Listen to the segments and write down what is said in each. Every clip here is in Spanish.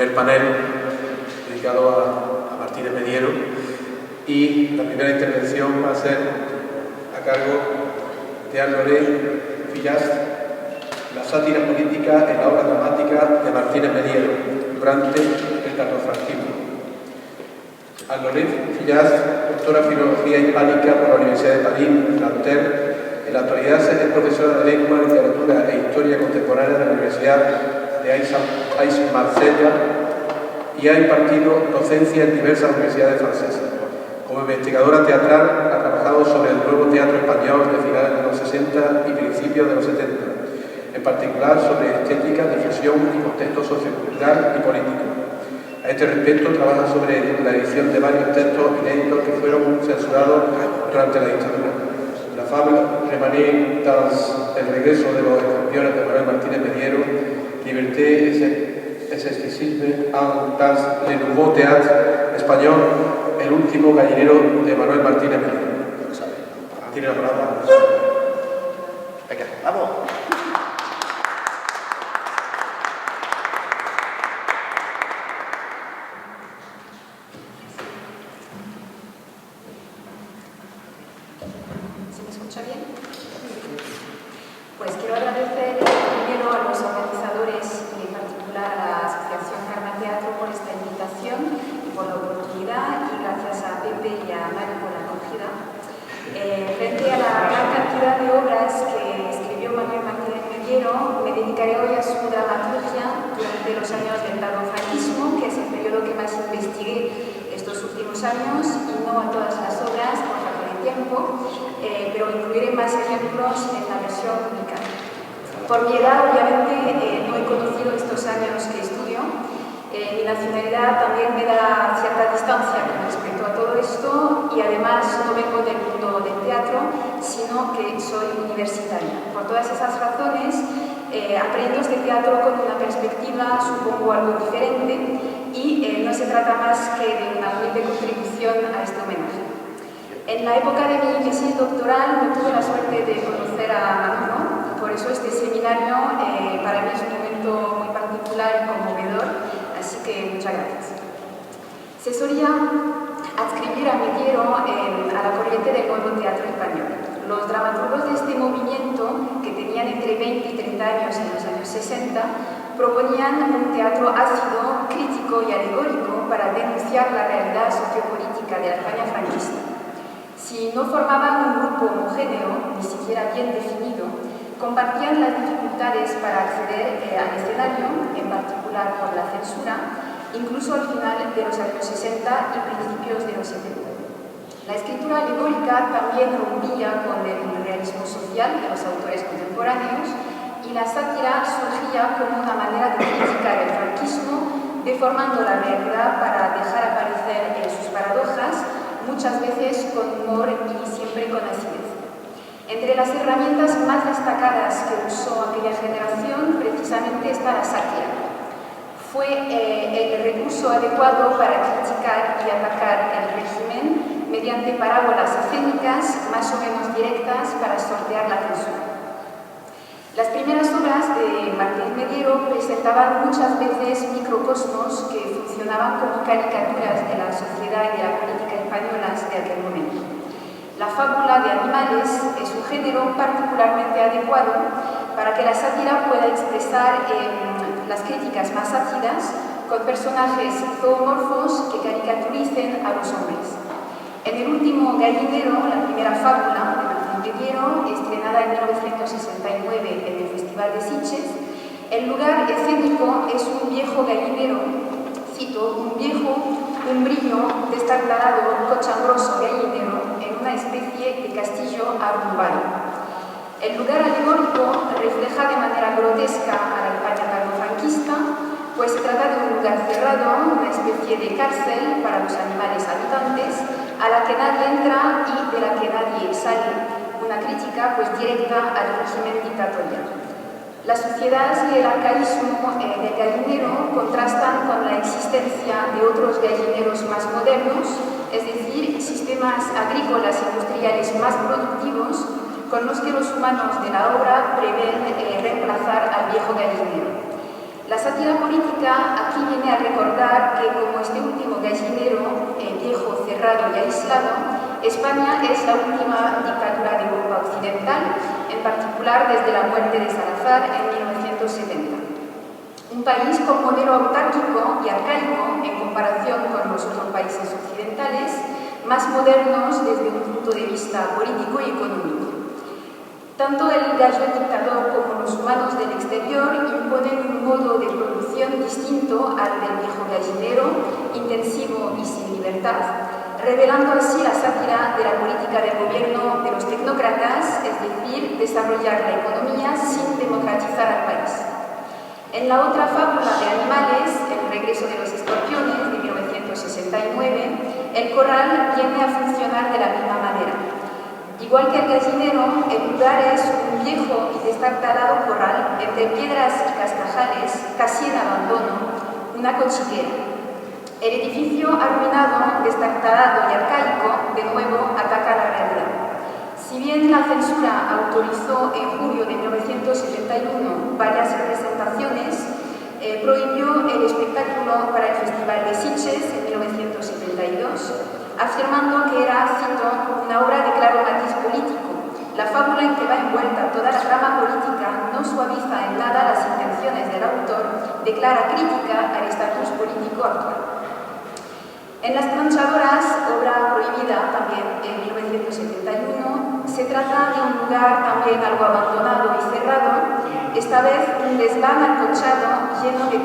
primer panel dedicado a Martínez Mediero, y la primera intervención va a ser a cargo de Anne-Laure Fillast, la sátira política en la obra dramática de Martínez Mediero durante el tardofranquismo. Anne-Laure Fillast, doctora en Filología Hispánica por la Universidad de París, Nanterre. En la actualidad es profesora de Lengua, Literatura e Historia Contemporánea de la Universidad de Aix-Marsella y ha impartido docencia en diversas universidades francesas. Como investigadora teatral ha trabajado sobre el nuevo teatro español de finales de los 60 y principios de los 70, en particular sobre estética, difusión y contexto sociocultural y político. A este respecto trabaja sobre la edición de varios textos inéditos que fueron censurados durante la dictadura. La fable Remanent dans el regreso de los escorpiones de Manuel Martínez Mediero, Liberté et Scepticisme dans le nouveau théâtre español, el último gallinero de Manuel Martínez Mediero. Tiene la palabra. Venga, vamos. Pues quiero agradecer primero a los organizadores y en particular a la Asociación Karma Teatro por esta invitación y por la oportunidad, y gracias a Pepe y a Mari por la acogida. Frente a la gran cantidad de obras que escribió Manuel Martínez Mediero, me dedicaré hoy a su dramaturgia durante los años del tardofranquismo, que es el periodo que más investigué estos últimos años, y no a todas las obras por falta de tiempo, pero incluiré más ejemplos en la versión única. Por mi edad, obviamente, no he conocido estos años que estudio. Mi nacionalidad también me da cierta distancia con respecto a todo esto, y además no vengo del mundo del teatro, sino que soy universitaria. Por todas esas razones, aprendo este teatro con una perspectiva, supongo, algo diferente, y no se trata más que de una humilde contribución a este homenaje. En la época de mi tesis doctoral no tuve la suerte de conocer a Manolo, por eso este seminario para mí es un momento muy particular y conmovedor, así que muchas gracias. Se solía adscribir a Mediero a la corriente del nuevo teatro español. Los dramaturgos de este movimiento, que tenían entre 20 y 30 años en los años 60, proponían un teatro ácido, crítico y alegórico para denunciar la realidad sociopolítica de la España franquista. Si no formaban un grupo homogéneo, ni siquiera bien definido, compartían las dificultades para acceder al escenario, en particular por la censura, incluso al final de los años 60 y principios de los 70. La escritura alegórica también rompía con el realismo social de los autores contemporáneos, y la sátira surgía como una manera de criticar el franquismo, deformando la realidad para dejar aparecer sus paradojas, muchas veces con humor y siempre con acidez. Entre las herramientas más destacadas que usó aquella generación, precisamente está la sátira. Fue el recurso adecuado para criticar y atacar el régimen mediante parábolas escénicas más o menos directas para sortear la censura. Las primeras obras de Martínez Mediero presentaban muchas veces microcosmos que funcionaban como caricaturas de la sociedad y de la política españolas de aquel momento. La fábula de animales es un género particularmente adecuado para que la sátira pueda expresar las críticas más ácidas con personajes zoomorfos que caricaturicen a los hombres. En el último gallinero, la primera fábula de Martínez Mediero, estrenada en 1969 en el Festival de Sitges, el lugar escénico es un viejo gallinero, cito, un viejo, umbrillo, destartalado, cochambroso gallinero en una especie de castillo arrumbado. El lugar alegórico refleja de manera grotesca a la España tardofranquista, pues se trata de un lugar cerrado, una especie de cárcel para los animales habitantes, a la que nadie entra y de la que nadie sale, una crítica pues directa al régimen dictatorial. La suciedad y el arcaísmo del gallinero contrastan con la existencia de otros gallineros más modernos, es decir, sistemas agrícolas industriales más productivos con los que los humanos de la obra prevén reemplazar al viejo gallinero. La sátira política aquí viene a recordar que, como este último gallinero viejo, cerrado y aislado, España es la última dictadura de Europa Occidental, en particular desde la muerte de Salazar en 1970. Un país con modelo autárquico y arcaico en comparación con los otros países occidentales, más modernos desde un punto de vista político y económico. Tanto el gallo dictador como los humanos del exterior imponen un modo de producción distinto al del viejo gallinero, intensivo y sin libertad, revelando así la sátira de la política del gobierno de los tecnócratas, es decir, desarrollar la economía sin democratizar al país. En la otra fábula de animales, El regreso de los escorpiones, de 1969, el corral viene a funcionar de la misma manera. Igual que el gallinero, el lugar es un viejo y destartalado corral entre piedras y cascajales, casi en abandono, una cochillera. El edificio arruinado, destartalado y arcaico, de nuevo ataca la realidad. Si bien la censura autorizó en julio de 1971 varias representaciones, prohibió el espectáculo para el Festival de Sitges en 1972, afirmando que era, cito, una obra de claro matiz político. La fábula en que va envuelta toda la trama política no suaviza en nada las intenciones del autor de clara crítica al estatus político actual. En Las planchadoras, obra prohibida también en 1971, se trata de un lugar también algo abandonado y cerrado, esta vez un desván alcochado lleno de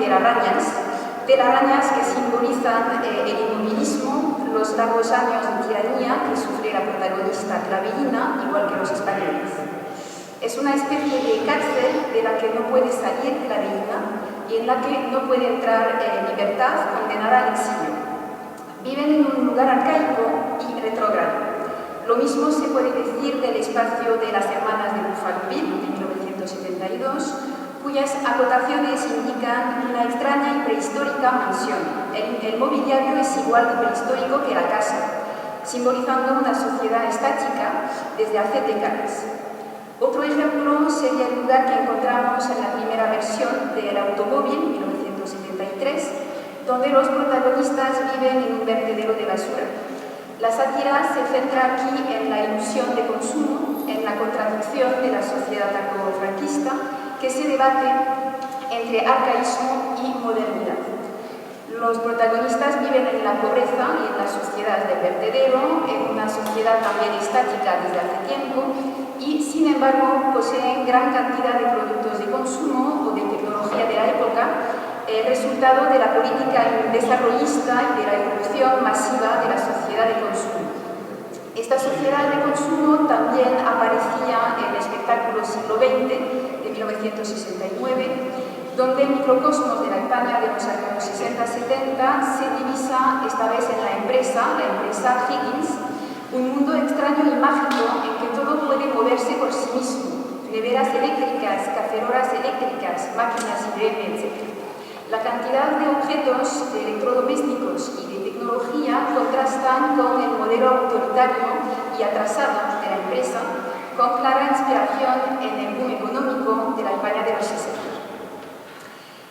telarañas que simbolizan el inmovilismo, los largos años de tiranía que sufre la protagonista Clavelina, igual que los españoles. Es una especie de cárcel de la que no puede salir Clavelina y en la que no puede entrar en libertad, condenada al exilio. Viven en un lugar arcaico y retrógrado. Lo mismo se puede decir del espacio de las hermanas de Buffalo Bill, de 1972, cuyas acotaciones indican una extraña y prehistórica mansión. El mobiliario es igual de prehistórico que la casa, simbolizando una sociedad estática desde hace décadas. Otro ejemplo sería el lugar que encontramos en la primera versión del Automóvil, 1973, donde los protagonistas viven en un vertedero de basura. La sátira se centra aquí en la ilusión de consumo, en la contradicción de la sociedad franquista que se debate entre arcaísmo y modernidad. Los protagonistas viven en la pobreza y en la sociedad del vertedero, en una sociedad también estática desde hace tiempo, y sin embargo poseen gran cantidad de productos de consumo o de tecnología de la época, resultado de la política desarrollista y de la irrupción masiva de la sociedad de consumo. Esta sociedad de consumo también aparecía en el espectáculo Siglo XX de 1969, donde el microcosmos de la España de los años 60-70 se divisa esta vez en la empresa Higgins, un mundo extraño y mágico en que todo puede moverse por sí mismo, neveras eléctricas, cacerolas eléctricas, máquinas IBM, etc. La cantidad de objetos, de electrodomésticos y de tecnología contrastan con el modelo autoritario y atrasado de la empresa, con clara inspiración en el boom económico de la España de los 60.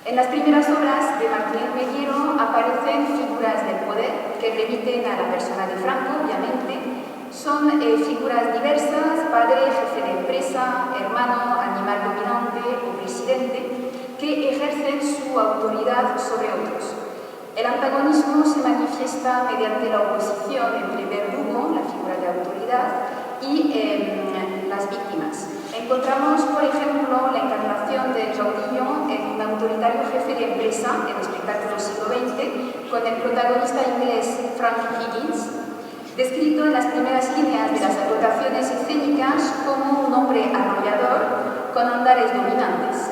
En las primeras obras de Martínez Mediero aparecen figuras del poder que remiten a la persona de Franco, obviamente. Son figuras diversas, padre, jefe de empresa, hermano, animal dominante o presidente, que ejercen su autoridad sobre otros. El antagonismo se manifiesta mediante la oposición entre el verdugo, la figura de autoridad, y las víctimas. Encontramos, por ejemplo, la encarnación del caudillo en un autoritario jefe de empresa en espectáculo siglo XX, con el protagonista inglés Frank Higgins, descrito en las primeras líneas de las acotaciones escénicas como un hombre arrollador con andares dominantes.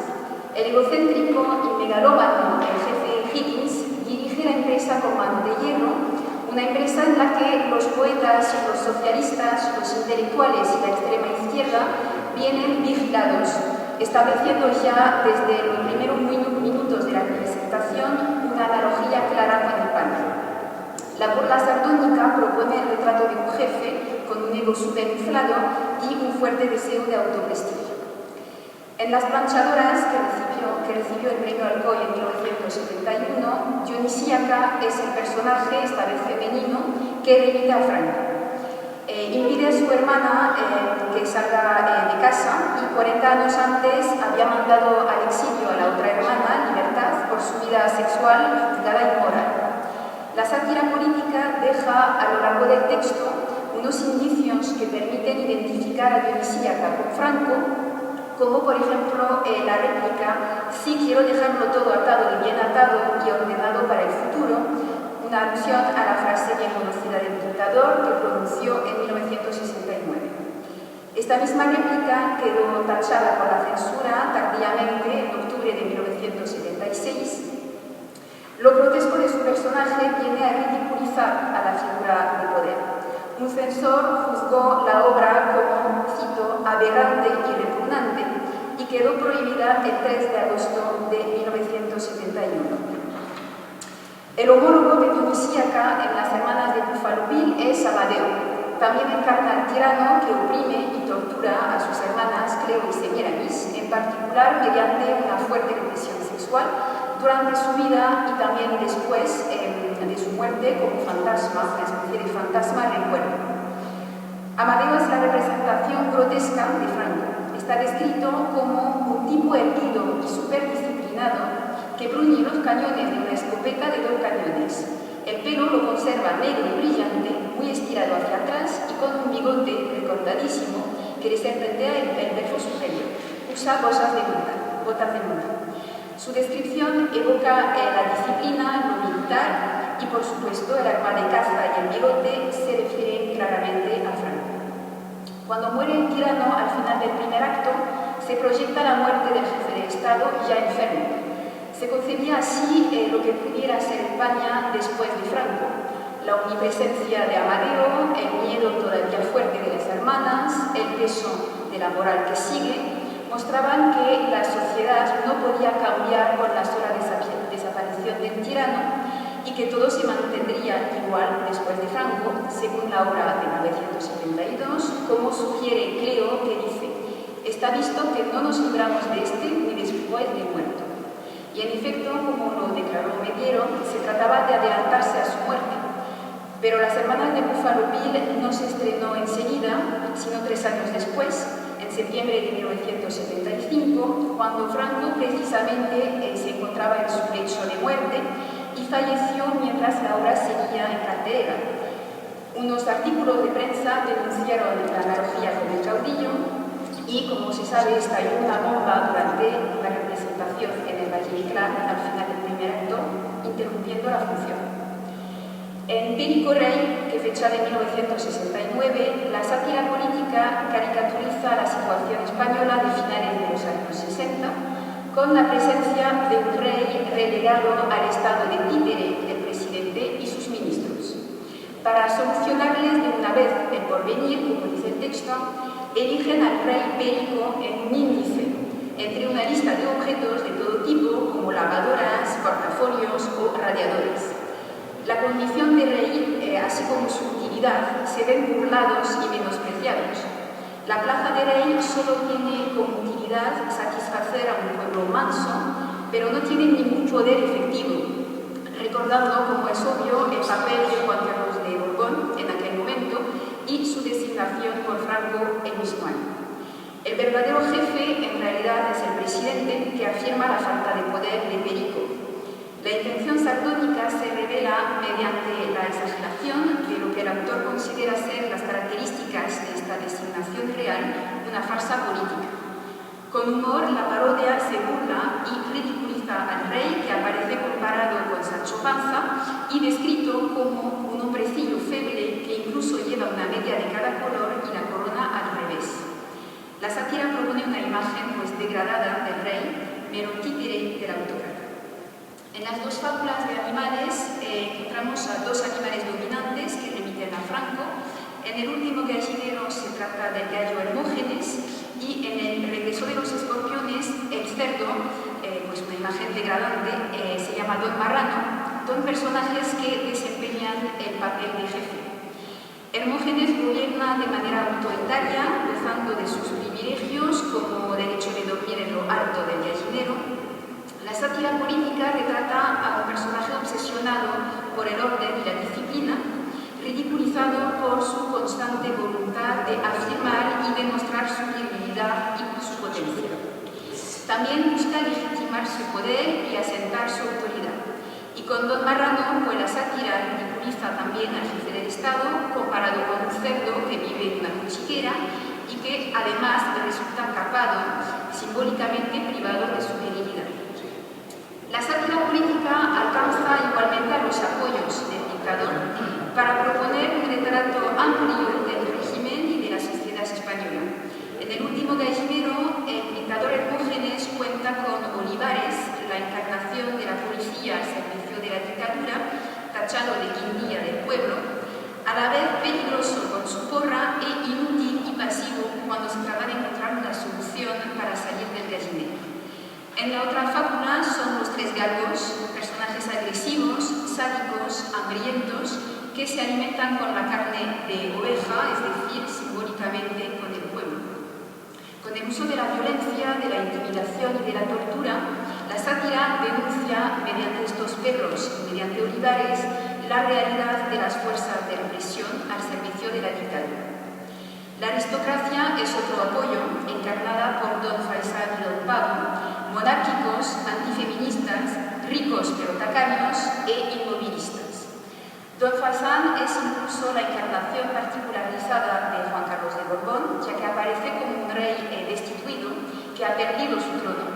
El egocéntrico y megalómano, el jefe Higgins, dirige la empresa con mano de hierro, una empresa en la que los poetas, los socialistas, los intelectuales y la extrema izquierda vienen vigilados, estableciendo ya desde los primeros minutos de la presentación una analogía clara con el pan. La burla sardónica propone el retrato de un jefe con un ego superinflado y un fuerte deseo de autoprestigio. En Las planchadoras, que recibió Antonio, que recibió el premio Alcoy en 1971, Dionisíaca es el personaje, esta vez femenino, que remite a Franco. Impide a su hermana que salga de casa y 40 años antes había mandado al exilio a la otra hermana, Libertad, por su vida sexual juzgada y moral. La sátira política deja a lo largo del texto unos indicios que permiten identificar a Dionisíaca con Franco, como por ejemplo la réplica «Sí, quiero dejarlo todo atado y bien atado y ordenado para el futuro», una alusión a la frase bien conocida del dictador que pronunció en 1969. Esta misma réplica quedó tachada por la censura tardíamente en octubre de 1976. Lo grotesco de su personaje viene a ridiculizar a la figura de poder. Un censor juzgó la obra como, cito, aberrante y repugnante y quedó prohibida el 3 de agosto de 1971. El homólogo de Dionisíaca en las hermanas de Buffalo Bill es Amadeo. También encarna al tirano que oprime y tortura a sus hermanas Cleo y Semiramis, en particular mediante una fuerte represión sexual durante su vida y también después de su muerte como fantasma, una especie de fantasma recuerdo. Amadeo es la representación grotesca de Franco. Está descrito como un tipo erguido y superdisciplinado que bruñe los cañones de una escopeta de 2 cañones. El pelo lo conserva negro y brillante, muy estirado hacia atrás y con un bigote recortadísimo que le serpentea el verso superior. Usa botas de monta. Su descripción evoca la disciplina, lo militar y, por supuesto, el arma de caza y el bigote se refieren claramente a Franco. Cuando muere el tirano al final del primer acto, se proyecta la muerte del jefe de Estado ya enfermo. Se concebía así lo que pudiera ser España después de Franco. La omnipresencia de Amadeo, el miedo todavía fuerte de las hermanas, el peso de la moral que sigue, mostraban que la sociedad no podía cambiar con la sola desaparición del tirano y que todo se mantendría igual después de Franco, según la obra de 1972, como sugiere Cleo, que dice: «Está visto que no nos libramos de este ni después de muerto». Y en efecto, como lo declaró Mediero, se trataba de adelantarse a su muerte. Pero Las hermanas de Buffalo Bill no se estrenó enseguida, sino 3 años después, en septiembre de 1975, cuando Franco precisamente se encontraba en su lecho de muerte y falleció mientras la obra seguía en cartelera. Unos artículos de prensa denunciaron la analogía con el caudillo y, como se sabe, estalló una bomba durante la representación en el Valle Inclán al final del primer acto, interrumpiendo la función. En Perico Rey, que fecha de 1969, la sátira política caricaturiza la situación española de finales de los años 60, con la presencia de un rey relegado al estado de títere del presidente y sus ministros. Para solucionarles de una vez el porvenir, como dice el texto, eligen al rey Perico en un índice entre una lista de objetos de todo tipo, como lavadoras, portafolios o radiadores. La condición de rey, así como su utilidad, se ven burlados y menospreciados. La plaza de rey solo tiene como utilidad satisfacer a un pueblo manso, pero no tiene ningún poder efectivo, recordando, como es obvio, el papel de Juan Carlos de Borbón en aquel momento y su designación por Franco el mismo año. El verdadero jefe, en realidad, es el presidente, que afirma la falta de poder de Perico. La intención sardónica se revela mediante la exageración de lo que el autor considera ser las características de esta designación real de una farsa política. Con humor, la parodia se burla y ridiculiza al rey, que aparece comparado con Sancho Panza y descrito como un hombrecillo feble que incluso lleva una media de cada color y la corona al revés. La sátira propone una imagen degradada del rey, mero títere del autor. En las 2 fábulas de animales encontramos a 2 animales dominantes que remiten a Franco. En el último gallinero se trata del gallo Hermógenes y en el regreso de los escorpiones el cerdo, una imagen degradante, se llama Don Marrano, 2 personajes que desempeñan el papel de jefe. Hermógenes gobierna de manera autoritaria, gozando de sus privilegios como derecho de dormir en lo alto del gallinero, La sátira política retrata a un personaje obsesionado por el orden y la disciplina, ridiculizado por su constante voluntad de afirmar y demostrar su virilidad y su potencia. También busca legitimar su poder y asentar su autoridad. Y con Don Marrano, pues la sátira ridiculiza también al jefe del Estado, comparado con un cerdo que vive en una cuchiquera y que además resulta capado, simbólicamente privado de su virilidad. La sátira política alcanza igualmente a los apoyos del dictador para proponer un retrato amplio del régimen y de la sociedad española. En el último gallinero, el dictador Hermógenes cuenta con Olivares, la encarnación de la policía al servicio de la dictadura, tachado de guindilla del pueblo, a la vez peligroso con su porra e inútil y pasivo cuando se trata de encontrar una solución para salir del gallinero. En la otra fábula son los tres galgos, personajes agresivos, sádicos, hambrientos, que se alimentan con la carne de oveja, es decir, simbólicamente con el pueblo. Con el uso de la violencia, de la intimidación y de la tortura, la sátira denuncia mediante estos perros, mediante Olivares, la realidad de las fuerzas de represión al servicio de la dictadura. La aristocracia es otro apoyo, encarnada por Don Faisán y Don Pablo, monárquicos, antifeministas, ricos pero tacaños e inmovilistas. Don Faisán es incluso la encarnación particularizada de Juan Carlos de Borbón, ya que aparece como un rey destituido que ha perdido su trono,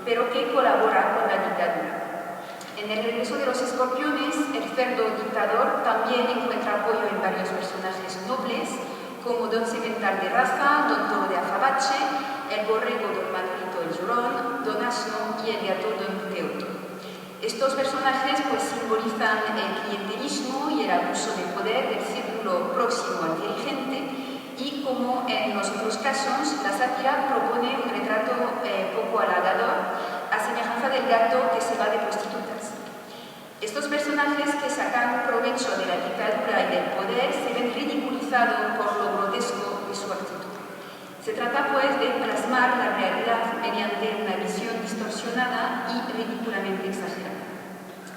pero que colabora con la dictadura. En el regreso de los escorpiones, el cerdo dictador también encuentra apoyo en varios personajes nobles, como Don Semental de Raza, Don Toro de Azabache, el borrego Don Manolito el Llorón, Don Asno y el gato Don Teoto. Estos personajes pues simbolizan el clientelismo y el abuso de poder del círculo próximo al dirigente y, como en los otros casos, la sátira propone un retrato poco halagador, a semejanza del gato que se va de prostitutas. Estos personajes que sacan provecho de la dictadura y del poder se ven ridiculizados por lo grotesco de su actitud. Se trata pues de plasmar la realidad mediante una visión distorsionada y ridículamente exagerada.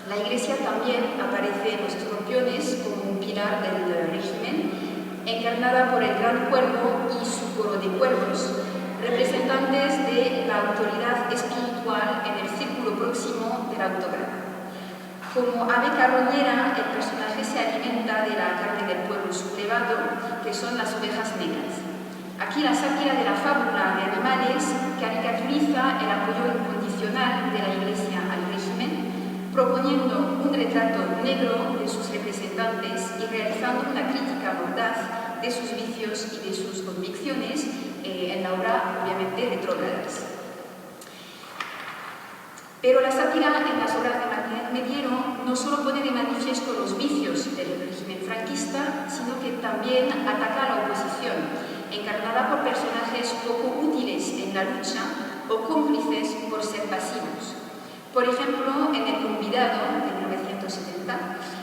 La Iglesia también aparece en los escorpiones como un pilar del régimen, encarnada por el gran cuervo y su coro de cuervos, representantes de la autoridad espiritual en el círculo próximo del autocrata. Como ave carroñera, el personaje se alimenta de la carne del pueblo sublevado, que son las ovejas negras. Aquí la sátira de la fábula de animales caricaturiza el apoyo incondicional de la Iglesia al régimen, proponiendo un retrato negro de sus representantes y realizando una crítica mordaz de sus vicios y de sus convicciones, en la obra obviamente retrógradas. Pero la sátira en las obras de Martínez Mediero no solo pone de manifiesto los vicios del régimen franquista, sino que también ataca a la oposición, encarnada por personajes poco útiles en la lucha o cómplices por ser pasivos. Por ejemplo, en El convidado, de 1970,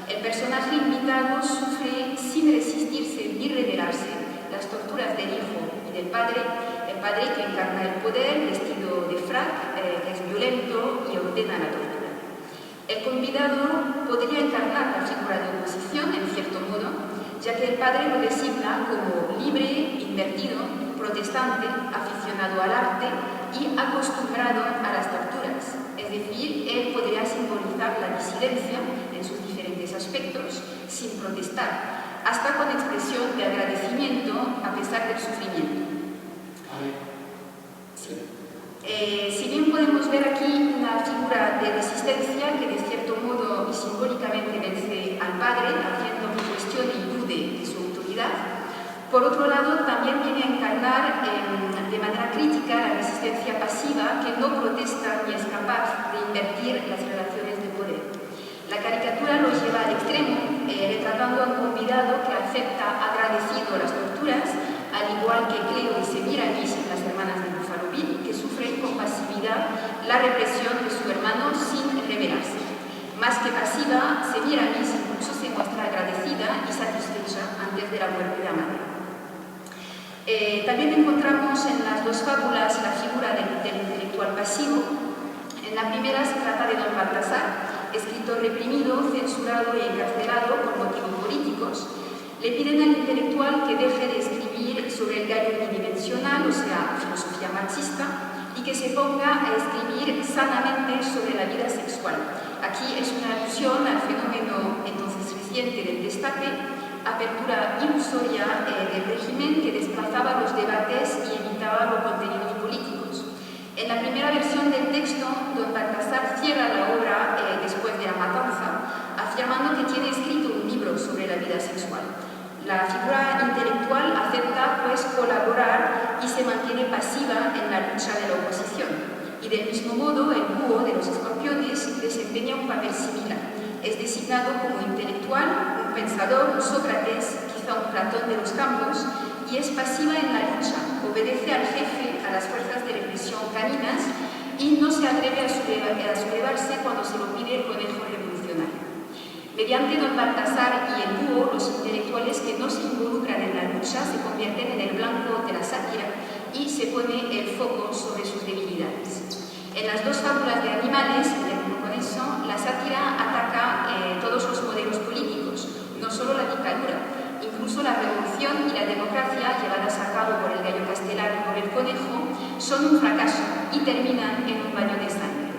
el personaje invitado sufre sin resistirse ni rebelarse las torturas del hijo y del padre, el padre que encarna el poder vestido de frac, que es violento y ordena la tortura. El convidado podría encarnar la figura de oposición, en cierto modo, ya que el padre lo designa como libre, invertido, protestante, aficionado al arte y acostumbrado a las torturas. Es decir, él podría simbolizar la disidencia en sus diferentes aspectos sin protestar, hasta con expresión de agradecimiento a pesar del sufrimiento. Si bien podemos ver aquí una figura de resistencia que de cierto modo y simbólicamente vence al padre, haciendo que cuestione y dude de su autoridad, por otro lado también viene a encarnar de manera crítica la resistencia pasiva que no protesta ni es capaz de invertir las relaciones de poder. La caricatura lo lleva al extremo, retratando a un convidado que acepta agradecido las torturas, al igual que Cleo y Semiramis en Las hermanas de Buffalo Bill, que sufren con pasividad la represión de su hermano sin rebelarse. Más que pasiva, Semiramis incluso se muestra agradecida y satisfecha antes de la muerte de Amadeo. También encontramos en las dos fábulas la figura del intelectual pasivo. En En la primera se trata de don Baltasar, escritor reprimido, censurado y encarcelado por motivos políticos. Le piden al intelectual que deje de escribir sobre el gallo unidimensional, o sea, filosofía marxista, y que se ponga a escribir sanamente sobre la vida sexual. Aquí es una alusión al fenómeno entonces reciente del destape, apertura ilusoria del régimen que desplazaba los debates y evitaba los contenidos políticos. En la primera versión del texto, don Baltasar cierra la obra después de la matanza, afirmando que tiene escrito un libro sobre la vida sexual. La figura intelectual acepta pues colaborar y se mantiene pasiva en la lucha de la oposición. Y del mismo modo, el búho de los escorpiones desempeña un papel similar. Es designado como intelectual, un pensador, un Sócrates, quizá un Platón de los campos, y es pasiva en la lucha, obedece al jefe, a las fuerzas de represión caninas, y no se atreve a sublevarse cuando se lo pide el conejo revolucionario. Mediante don Baltasar y el búho, los intelectuales que no se involucran en la lucha se convierten en el blanco de la sátira y se pone el foco sobre sus debilidades. En las dos fábulas de animales, con eso, la sátira ataca todos los modelos políticos, no solo la dictadura. Incluso la revolución y la democracia, llevadas a cabo por el gallo castelar y por el conejo, son un fracaso y terminan en un baño de sangre.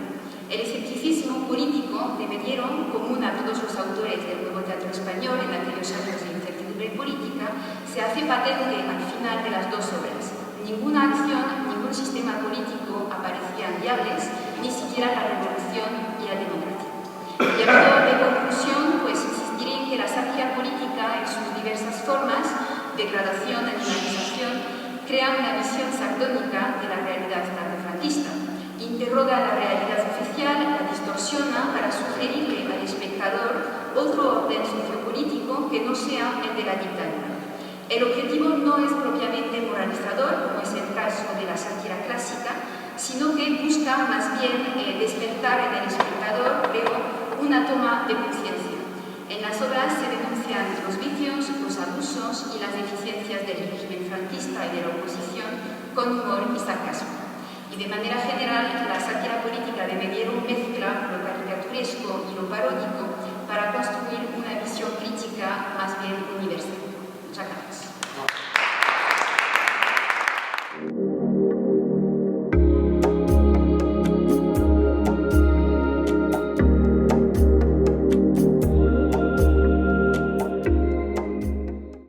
El escepticismo político de Mediero, común a todos los autores del nuevo teatro español en aquellos años de incertidumbre política, se hace patente al final de las dos obras. Ninguna acción, ningún sistema político aparecían viables, ni siquiera la revolución y la democracia. Y a modo de conclusión, pues insistiré en que la sátira política, en sus diversas formas, degradación, animalización, crea una visión sardónica de la realidad narcofranquista. Interroga la realidad oficial, la distorsiona para sugerirle al espectador otro orden sociopolítico que no sea el de la dictadura. El objetivo no es propiamente moralizador, como es el caso de la sátira clásica, sino que busca más bien despertar en el espectador, una toma de conciencia. En las obras se denuncian los vicios, los abusos y las deficiencias del régimen franquista y de la oposición con humor y sarcasmo. Y de manera general, la sátira política de Mediero mezcla lo caricaturesco y lo paródico